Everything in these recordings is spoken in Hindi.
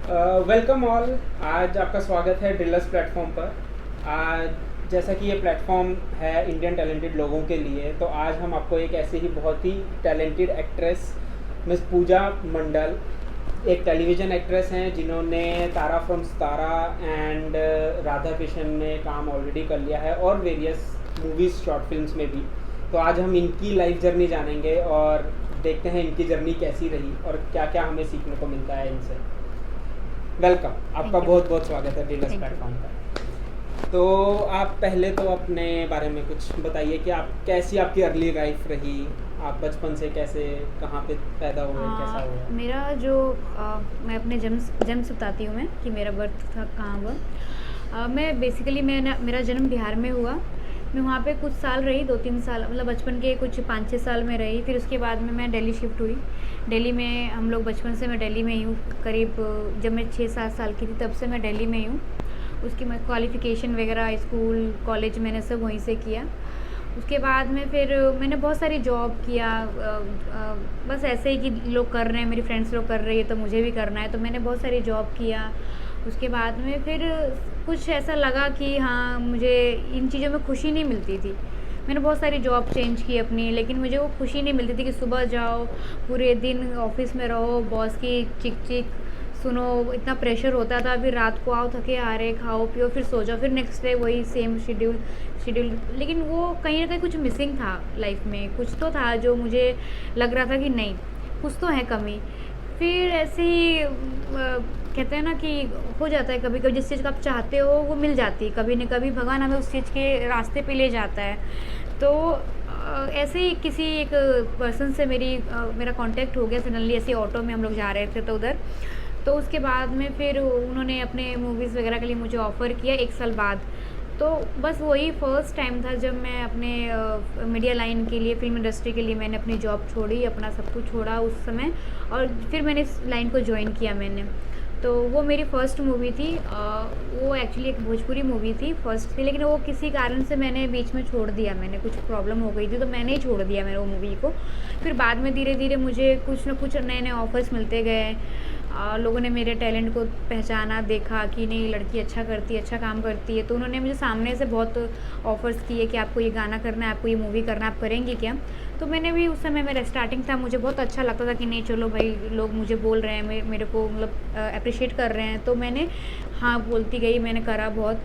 Welcome all. आज आपका स्वागत है ड्रिलर्स प्लेटफॉर्म पर। आज जैसा कि ये प्लेटफॉर्म है इंडियन टैलेंटेड लोगों के लिए, तो आज हम आपको एक ऐसे ही बहुत ही talented actress miss Pooja Mandal, एक टेलीविज़न एक्ट्रेस हैं जिन्होंने तारा फ्रॉम सितारा एंड राधा कृष्ण में काम ऑलरेडी कर लिया है और वेरियस मूवीज़ शॉर्ट फिल्म्स में भी। तो आज हम इनकी लाइफ जर्नी जानेंगे और देखते हैं इनकी जर्नी कैसी रही और क्या क्या हमें सीखने को मिलता है इनसे। वेलकम, आपका बहुत बहुत स्वागत है डीलर्स प्लेटफॉर्म पर। तो आप पहले तो अपने बारे में कुछ बताइए कि आप कैसी आपकी अर्ली लाइफ रही, आप बचपन से कैसे कहाँ पे पैदा हुए, कैसा हुआ? मेरा जो मैं अपने जन्म से बताती हूँ मैं कि मेरा बर्थ था कहाँ हुआ। मैं बेसिकली मेरा जन्म बिहार में हुआ। मैं वहाँ पे कुछ साल रही, 2-3 साल, मतलब बचपन के कुछ 5-6 साल में रही। फिर उसके बाद में मैं दिल्ली शिफ्ट हुई। दिल्ली में हम लोग बचपन से मैं दिल्ली में ही हूँ। करीब जब मैं 6-7 साल की थी तब से मैं दिल्ली में ही हूँ। उसकी मैं क्वालिफ़िकेशन वगैरह स्कूल कॉलेज मैंने सब वहीं से किया। उसके बाद में फिर मैंने बहुत सारी जॉब किया, बस ऐसे ही कि लोग कर रहे हैं, मेरी फ्रेंड्स लोग कर रही है तो मुझे भी करना है, तो मैंने बहुत सारी जॉब किया। उसके बाद में फिर कुछ ऐसा लगा कि हाँ, मुझे इन चीज़ों में खुशी नहीं मिलती थी। मैंने बहुत सारी जॉब चेंज की अपनी, लेकिन मुझे वो खुशी नहीं मिलती थी कि सुबह जाओ, पूरे दिन ऑफिस में रहो, बॉस की चिक सुनो, इतना प्रेशर होता था। फिर रात को आओ, थके आ रहे, खाओ पियो, फिर सो जाओ, फिर नेक्स्ट डे वही सेम शेड्यूल। लेकिन वो कहीं ना कहीं कुछ मिसिंग था लाइफ में, कुछ तो था जो मुझे लग रहा था कि नहीं, कुछ तो है कमी। फिर ऐसे ही कहते हैं ना कि हो जाता है कभी कभी, जिस चीज़ का आप चाहते हो वो मिल जाती है, कभी न कभी भगवान हमें उस चीज़ के रास्ते पे ले जाता है। तो ऐसे ही किसी एक पर्सन से मेरा कांटेक्ट हो गया सडनली। ऐसे ऑटो में हम लोग जा रहे थे तो उधर, तो उसके बाद में फिर उन्होंने अपने मूवीज़ वगैरह के लिए मुझे ऑफ़र किया 1 साल बाद। तो बस वही फर्स्ट टाइम था जब मैं अपने मीडिया लाइन के लिए, फ़िल्म इंडस्ट्री के लिए मैंने अपनी जॉब छोड़ी, अपना सब कुछ छोड़ा उस समय, और फिर मैंने इस लाइन को जॉइन किया मैंने। तो वो मेरी फ़र्स्ट मूवी थी। वो एक्चुअली एक भोजपुरी मूवी थी, फर्स्ट थी, लेकिन वो किसी कारण से मैंने बीच में छोड़ दिया। मैंने कुछ प्रॉब्लम हो गई थी तो मैंने ही छोड़ दिया मैंने वो मूवी को। फिर बाद में धीरे धीरे मुझे कुछ न कुछ नए नए ऑफ़र्स मिलते गए। लोगों ने मेरे टैलेंट को पहचाना, देखा कि नहीं, लड़की अच्छा करती है, अच्छा काम करती है, तो उन्होंने मुझे सामने से बहुत ऑफ़र्स किए कि आपको ये गाना करना है, आपको ये मूवी करना है, आप करेंगी क्या? तो मैंने भी, उस समय मेरा स्टार्टिंग था, मुझे बहुत अच्छा लगता था कि नहीं चलो भाई, लोग मुझे बोल रहे हैं, मेरे को मतलब अप्रिशिएट कर रहे हैं, तो मैंने हाँ बोलती गई। मैंने करा बहुत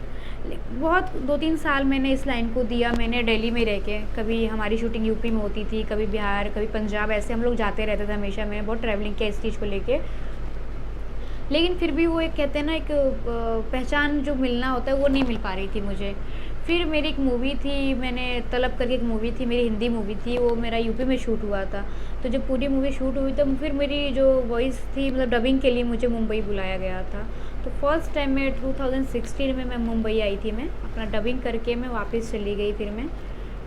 बहुत 2-3 साल मैंने इस लाइन को दिया। मैंने दिल्ली में रह के, कभी हमारी शूटिंग यूपी में होती थी, कभी बिहार, कभी पंजाब, ऐसे हम लोग जाते रहते थे हमेशा। मैंने बहुत ट्रैवलिंग किया इस चीज़ को लेके, लेकिन फिर भी वो एक, कहते हैं ना, एक पहचान जो मिलना होता है वो नहीं मिल पा रही थी मुझे। फिर मेरी एक मूवी थी, मैंने तलब करके एक मूवी थी, मेरी हिंदी मूवी थी, वो मेरा यूपी में शूट हुआ था। तो जब पूरी मूवी शूट हुई तो फिर मेरी जो वॉइस थी, मतलब डबिंग के लिए मुझे मुंबई बुलाया गया था। तो फर्स्ट टाइम मैं 2016 में मैं मुंबई आई थी। मैं अपना डबिंग करके मैं वापस चली गई फिर मैं,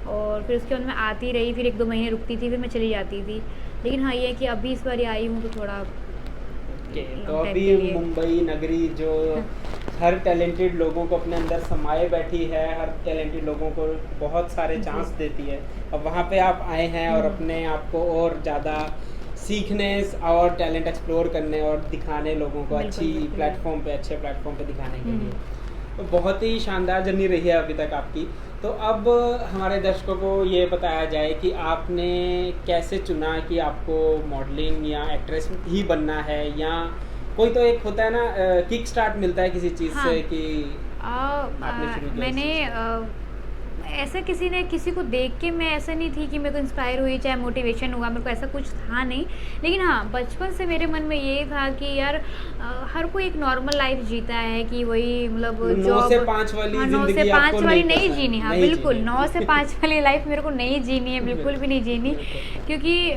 और फिर उसके बाद मैं आती रही, फिर 1-2 महीने रुकती थी, फिर मैं चली जाती थी। लेकिन हाँ, ये है कि अभी इस बार आई हूँ तो थोड़ा तो अभी मुंबई नगरी जो हर टैलेंटेड लोगों को अपने अंदर समाये बैठी है, हर टैलेंटेड लोगों को बहुत सारे चांस देती है। अब वहाँ पे आप आए हैं और अपने आप को और ज़्यादा सीखने और टैलेंट एक्सप्लोर करने और दिखाने लोगों को अच्छे प्लेटफॉर्म पे दिखाने के लिए। तो बहुत ही शानदार जर्नी रही है अभी तक आपकी। तो अब हमारे दर्शकों को ये बताया जाए कि आपने कैसे चुना कि आपको मॉडलिंग या एक्ट्रेस ही बनना है, या कोई तो एक होता है ना, किक स्टार्ट मिलता है किसी चीज़ से कि आपने शुरू किया। मैंने ऐसा किसी को देख के मैं ऐसा नहीं थी कि मेरे को इंस्पायर हुई, चाहे मोटिवेशन हुआ, मेरे को ऐसा कुछ था नहीं। लेकिन हाँ, बचपन से मेरे मन में ये था कि यार हर कोई एक नॉर्मल लाइफ जीता है, कि वही मतलब 9 से 5 वाली हाँ, 9 से जिंदगी 5 आपको वाली नहीं नहीं पसंद, जीनी। हाँ नहीं बिल्कुल, जीनी। 9 से 5 वाली लाइफ मेरे को नहीं जीनी है, बिल्कुल भी नहीं जीनी। क्योंकि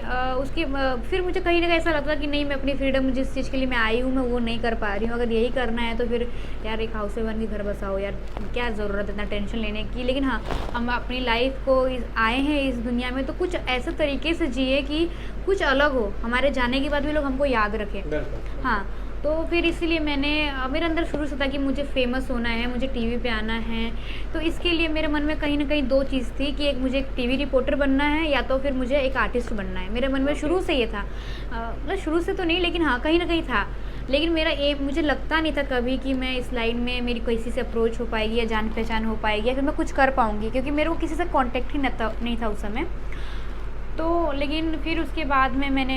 फिर मुझे कहीं ना कहीं ऐसा लगता कि नहीं, मैं अपनी फ्रीडम, जिस चीज़ के लिए मैं आई हूँ, मैं वो नहीं कर पा रही हूँ। अगर यही करना है तो फिर यार एक हाउस बन के घर बसाओ यार, क्या ज़रूरत है इतना टेंशन लेने की। लेकिन हाँ, हम अपनी लाइफ को आए हैं इस दुनिया में तो कुछ ऐसे तरीके से जिए कि कुछ अलग हो, हमारे जाने के बाद भी लोग हमको याद रखें। हाँ, तो फिर इसीलिए मेरे अंदर शुरू से था कि मुझे फेमस होना है, मुझे टीवी पे आना है। तो इसके लिए मेरे मन में कहीं ना कहीं 2 चीज़ थी कि एक, मुझे एक टीवी रिपोर्टर बनना है, या तो फिर मुझे एक आर्टिस्ट बनना है। मेरे मन में शुरू से ये था, मतलब शुरू से तो नहीं, लेकिन हाँ कहीं ना कहीं था। लेकिन मेरा एम, मुझे लगता नहीं था कभी कि मैं इस लाइन में मेरी किसी से अप्रोच हो पाएगी या जान पहचान हो पाएगी या फिर मैं कुछ कर पाऊँगी, क्योंकि मेरे को किसी से कॉन्टेक्ट ही नहीं था उस समय। तो लेकिन फिर उसके बाद में मैंने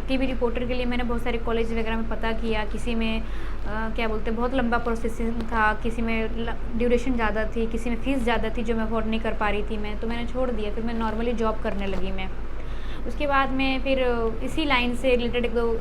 टीवी रिपोर्टर के लिए मैंने बहुत सारे कॉलेज वगैरह में पता किया। किसी में क्या बोलते हैं, बहुत लंबा प्रोसेसिंग था, किसी में ड्यूरेशन ज़्यादा थी, किसी में फ़ीस ज़्यादा थी जो मैं अफोर्ड नहीं कर पा रही थी मैं, तो मैंने छोड़ दिया। फिर मैं नॉर्मली जॉब करने लगी मैं। उसके बाद में फिर इसी लाइन से रिलेटेड एक दो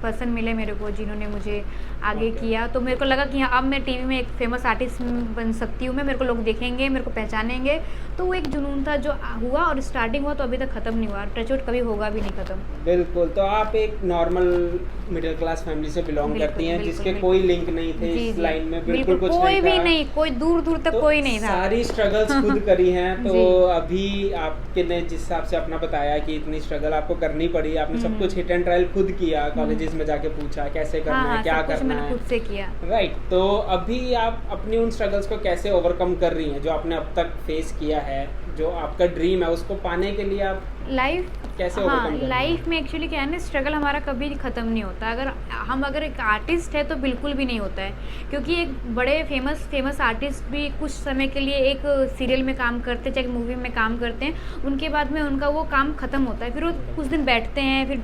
पर्सन मिले मेरे को जिन्होंने मुझे आगे किया, तो मेरे को लगा कि हाँ अब मैं टीवी में एक फेमस आर्टिस्ट बन सकती हूँ मैं, मेरे को लोग देखेंगे, मेरे को पहचानेंगे। तो वो एक जुनून था जो हुआ और स्टार्टिंग हुआ, तो अभी तक ख़त्म नहीं हुआ, टचवुड कभी होगा भी नहीं ख़त्म। बिल्कुल। तो आप एक नॉर्मल मिडिल क्लास फैमिली से बिलोंग करती हैं, जिसके कोई लिंक नहीं थे इस लाइन में, बिल्कुल कुछ कोई नहीं भी था। नहीं, कोई दूर दूर तक तो कोई नहीं था। सारी स्ट्रगल्स खुद करी हैं। तो जी। अभी आपके ने जिस हिसाब से अपना बताया कि इतनी स्ट्रगल आपको करनी पड़ी, आपने सब कुछ हिट एंड ट्रायल खुद किया, कॉलेजेस में जाके पूछा कैसे करना है, क्या सब कुछ करना मैंने है, खुद से किया। राइट। तो अभी आप अपनी उन स्ट्रगल्स को कैसे ओवरकम कर रही हैं जो आपने अब तक फेस किया है, जो आपका ड्रीम है उसको पाने के लिए आप लाइफ कैसे हाँ, ओवरकम कर रही हैं? लाइफ में एक्चुअली क्या है ना, स्ट्रगल हमारा कभी ख़त्म नहीं होता। अगर एक आर्टिस्ट है तो बिल्कुल भी नहीं होता है, क्योंकि एक बड़े फेमस आर्टिस्ट भी कुछ समय के लिए एक सीरियल में काम करते हैं, चाहे मूवी में काम करते हैं, उनके बाद में उनका वो काम ख़त्म होता है। फिर वो कुछ दिन बैठते हैं, फिर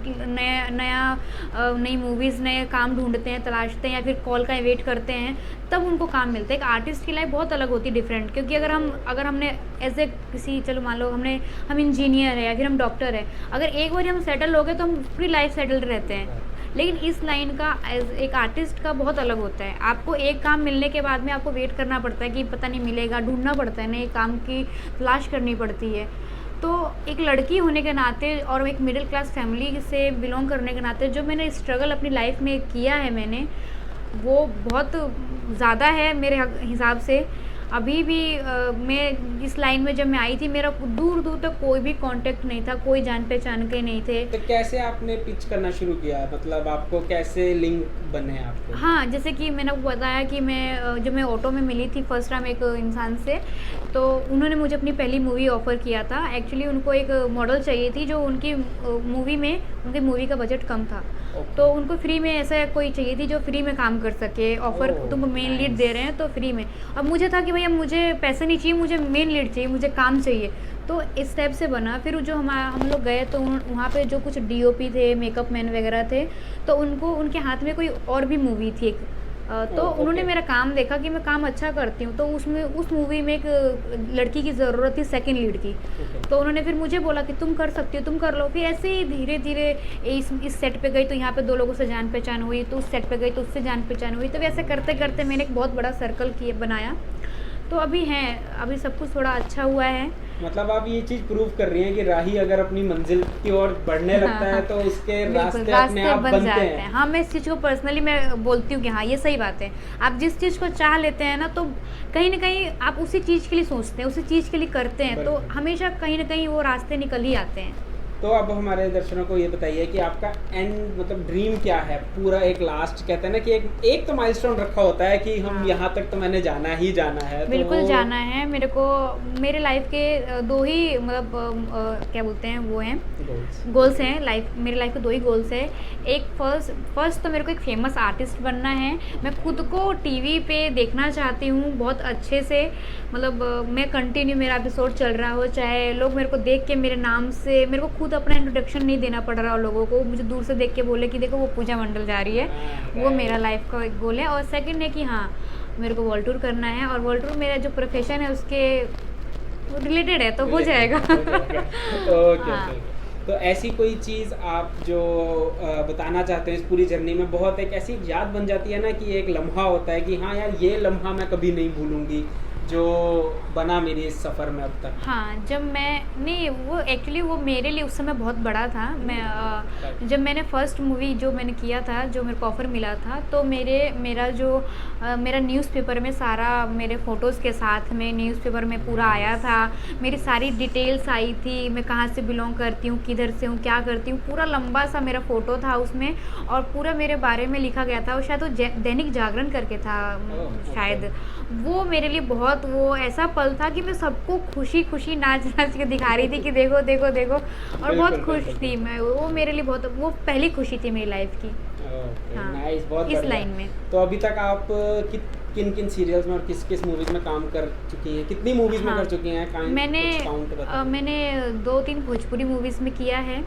नई मूवीज़, नए काम ढूंढते हैं, तलाशते हैं, या फिर कॉल का वेट करते हैं, तब उनको काम मिलता है। एक आर्टिस्ट की लाइफ बहुत अलग होती है, डिफरेंट। क्योंकि अगर हमने एज ए किसी, चलो मान लो हम इंजीनियर है या फिर हम डॉक्टर है, अगर एक बार हम सेटल हो गए तो हम पूरी लाइफ सेटल्ड रहते हैं। लेकिन इस लाइन का एज एक आर्टिस्ट का बहुत अलग होता है। आपको एक काम मिलने के बाद में आपको वेट करना पड़ता है कि पता नहीं मिलेगा, ढूंढना पड़ता है, नए काम की तलाश करनी पड़ती है। तो एक लड़की होने के नाते और एक मिडिल क्लास फैमिली से बिलोंग करने के नाते जो मैंने स्ट्रगल अपनी लाइफ में किया है मैंने, वो बहुत ज़्यादा है मेरे हिसाब से। अभी भी मैं इस लाइन में जब मैं आई थी, मेरा दूर दूर तक कोई भी कांटेक्ट नहीं था, कोई जान पहचान के नहीं थे। तो कैसे आपने पिच करना शुरू किया, मतलब आपको कैसे लिंक बने आपको? हाँ, जैसे कि मैंने आपको बताया कि जब मैं ऑटो में मिली थी फर्स्ट टाइम एक इंसान से, तो उन्होंने मुझे अपनी पहली मूवी ऑफ़र किया था। एक्चुअली उनको एक मॉडल चाहिए थी जो उनकी मूवी का बजट कम था, तो उनको फ्री में ऐसा कोई चाहिए थी जो फ्री में काम कर सके। ऑफ़र तुमको मेन लीड दे रहे हैं तो फ्री में। अब मुझे था कि भैया मुझे पैसे नहीं चाहिए, मुझे मेन लीड चाहिए, मुझे काम चाहिए। तो इस टाइप से बना। फिर जो हम लोग गए तो वहाँ पे जो कुछ डीओपी थे, मेकअप मैन वगैरह थे, तो उनके हाथ में कोई और भी मूवी थी एक, तो उन्होंने मेरा काम देखा कि मैं काम अच्छा करती हूँ, तो उस मूवी में एक लड़की की ज़रूरत थी सेकंड लीड की। तो उन्होंने फिर मुझे बोला कि तुम कर सकती हो, तुम कर लो। फिर ऐसे ही धीरे धीरे इस सेट पे गई तो यहाँ पे 2 लोगों से जान पहचान हुई, तो उस सेट पे गई तो उससे जान पहचान हुई। तो वैसे करते करते मैंने एक बहुत बड़ा सर्कल बनाया। तो अभी सब कुछ थोड़ा अच्छा हुआ है। मतलब आप ये चीज़ प्रूव कर रही हैं कि राही अगर अपनी मंजिल की ओर बढ़ने लगता है तो उसके रास्ते अपने आप बनते हैं। हाँ, मैं इस चीज़ को पर्सनली मैं बोलती हूँ कि हाँ ये सही बात है। आप जिस चीज़ को चाह लेते हैं ना, तो कहीं ना कहीं आप उसी चीज़ के लिए सोचते हैं, उसी चीज़ के लिए करते हैं, तो हमेशा कहीं ना कहीं वो रास्ते निकल ही आते हैं। तो अब हमारे दर्शकों को ये बताइए कि आपका एंड मतलब ड्रीम क्या है, पूरा एक लास्ट कहते हैं ना कि एक तो माइलस्टोन रखा होता है कि हम यहाँ तक तो मैंने जाना ही जाना है। बिल्कुल तो जाना है मेरे को। मेरे लाइफ के 2 ही मतलब क्या बोलते हैं वो हैं गोल्स हैं। मेरे लाइफ के 2 ही गोल्स है। एक फर्स्ट तो मेरे को एक फेमस आर्टिस्ट बनना है। मैं खुद को टीवी पे देखना चाहती हूँ बहुत अच्छे से, मतलब मैं कंटिन्यू मेरा एपिसोड चल रहा हो, चाहे लोग मेरे को देख के मेरे नाम से, मेरे को खुद अपना इंट्रोडक्शन नहीं देना पड़ रहा हो लोगों को, मुझे दूर से देख के बोले कि देखो वो पूजा मंडल जा रही है। वो मेरा लाइफ का एक गोल है। और सेकंड है कि हाँ मेरे को वर्ल्ड टूर करना है, और वर्ल्ड टूर मेरा जो प्रोफेशन है उसके रिलेटेड है, तो हो जाएगा। ओके। तो ऐसी कोई चीज़ आप जो बताना चाहते हैं इस पूरी जर्नी में, बहुत एक ऐसी याद बन जाती है ना कि एक लम्हा होता है कि हाँ यार ये लम्हा मैं कभी नहीं भूलूंगी, जो बना मेरी इस सफ़र में अब तक? हाँ, जब मैं नहीं, वो एक्चुअली वो मेरे लिए उस समय बहुत बड़ा था। मैं जब मैंने फर्स्ट मूवी जो मैंने किया था, जो मेरे को ऑफ़र मिला था, तो मेरा न्यूज़पेपर में सारा मेरे फ़ोटोज़ के साथ में न्यूज़पेपर में पूरा आया था। मेरी सारी डिटेल्स आई थी, मैं कहाँ से बिलोंग करती हूँ, किधर से हूँ, क्या करती हूँ, पूरा लंबा सा मेरा फ़ोटो था उसमें, और पूरा मेरे बारे में लिखा गया था। और शायद वो दैनिक जागरण करके था शायद। वो मेरे लिए बहुत वो ऐसा पल था कि मैं सबको खुशी खुशी नाच नाच के दिखा रही थी कि देखो देखो देखो, और बहुत खुश थी मैं। वो मेरे लिए बहुत, वो पहली खुशी थी मेरी लाइफ की। हाँ, नाइस, बहुत इस बढ़िया। लाइन में। तो अभी तक आप किन किन सीरियल्स में और किस किस मूवीज में काम कर चुकी हैं, कितनी मूवीज में हाँ, कर चुकी हैं? मैंने कुछ काउंट बता मैंने 2-3 भोजपुरी मूवीज़ में किया है।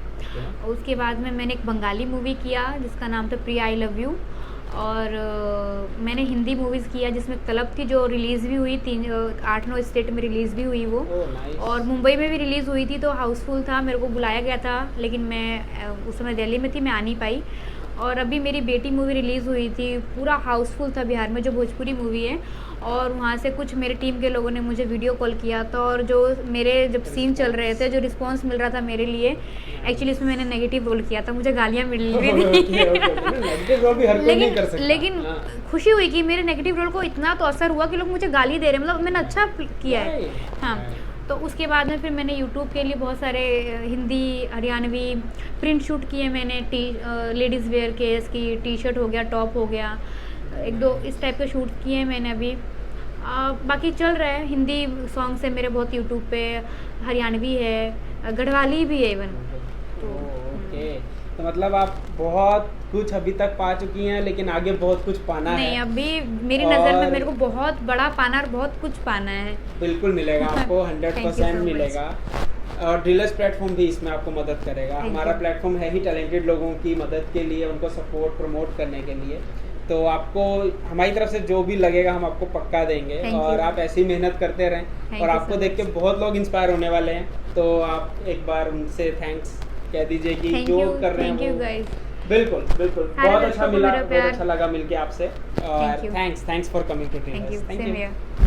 उसके बाद में मैंने एक बंगाली मूवी किया जिसका नाम था प्रिया आई लव यू, और मैंने हिंदी मूवीज़ किया जिसमें तलब थी, जो रिलीज़ भी हुई 8-9 स्टेट में रिलीज़ भी हुई वो, ओह नाइस। और मुंबई में भी रिलीज़ हुई थी, तो हाउसफुल था, मेरे को बुलाया गया था, लेकिन मैं उस समय दिल्ली में थी, मैं आ नहीं पाई। और अभी मेरी बेटी मूवी रिलीज़ हुई थी, पूरा हाउसफुल था बिहार में, जो भोजपुरी मूवी है, और वहाँ से कुछ मेरे टीम के लोगों ने मुझे वीडियो कॉल किया था, और जो मेरे जब सीन चल रहे थे, जो रिस्पांस मिल रहा था मेरे लिए, एक्चुअली इसमें मैंने नेगेटिव रोल किया था, मुझे गालियाँ मिल रही थी नेगेटिव रोल भी हर कोई नहीं कर सकता। लेकिन हाँ। खुशी हुई कि मेरे नेगेटिव रोल को इतना तो असर हुआ कि लोग मुझे गाली दे रहे हैं, मतलब मैंने अच्छा किया है। Right. हाँ, तो उसके बाद में फिर मैंने यूट्यूब के लिए बहुत सारे हिंदी हरियाणवी प्रिंट शूट किए मैंने, लेडीज़ वेयर के, इसकी टी शर्ट हो गया, टॉप हो गया, 1-2 इस टाइप के शूट किए हैं मैंने अभी। बाकी चल रहा है, हिंदी सॉन्ग्स है मेरे बहुत यूट्यूब पे, हरियाणवी है, गढ़वाली भी है इवन। ओके, तो मतलब आप बहुत कुछ अभी तक पा चुकी हैं, लेकिन आगे बहुत कुछ पाना नहीं, है। अभी मेरी नज़र में और- मेरे को बहुत बड़ा पाना और बहुत कुछ पाना है। बिल्कुल मिलेगा आपको, Thank you 100% so much. मिलेगा। और ड्रिलर्स प्लेटफॉर्म भी इसमें आपको मदद करेगा। Thank हमारा you. प्लेटफॉर्म है ही टैलेंटेड लोगों की मदद के लिए, उनको सपोर्ट प्रमोट करने के लिए। तो आपको हमारी तरफ से जो भी लगेगा हम आपको पक्का देंगे। Thank और you. आप ऐसी मेहनत करते रहें, Thank और you आपको so देख के much. बहुत लोग इंस्पायर होने वाले हैं। तो आप एक बार उनसे थैंक्स कह दीजिए कि थैंक जो यू, कर रहे थैंक हैं यू वो। गाइस। बिल्कुल बिल्कुल, हर बहुत दर्शकों अच्छा को मिला, मेरा बहुत प्यार। अच्छा लगा मिलके आपसे। और Thank you. Thanks for coming to thank you, ड्रीलर्स। Same here.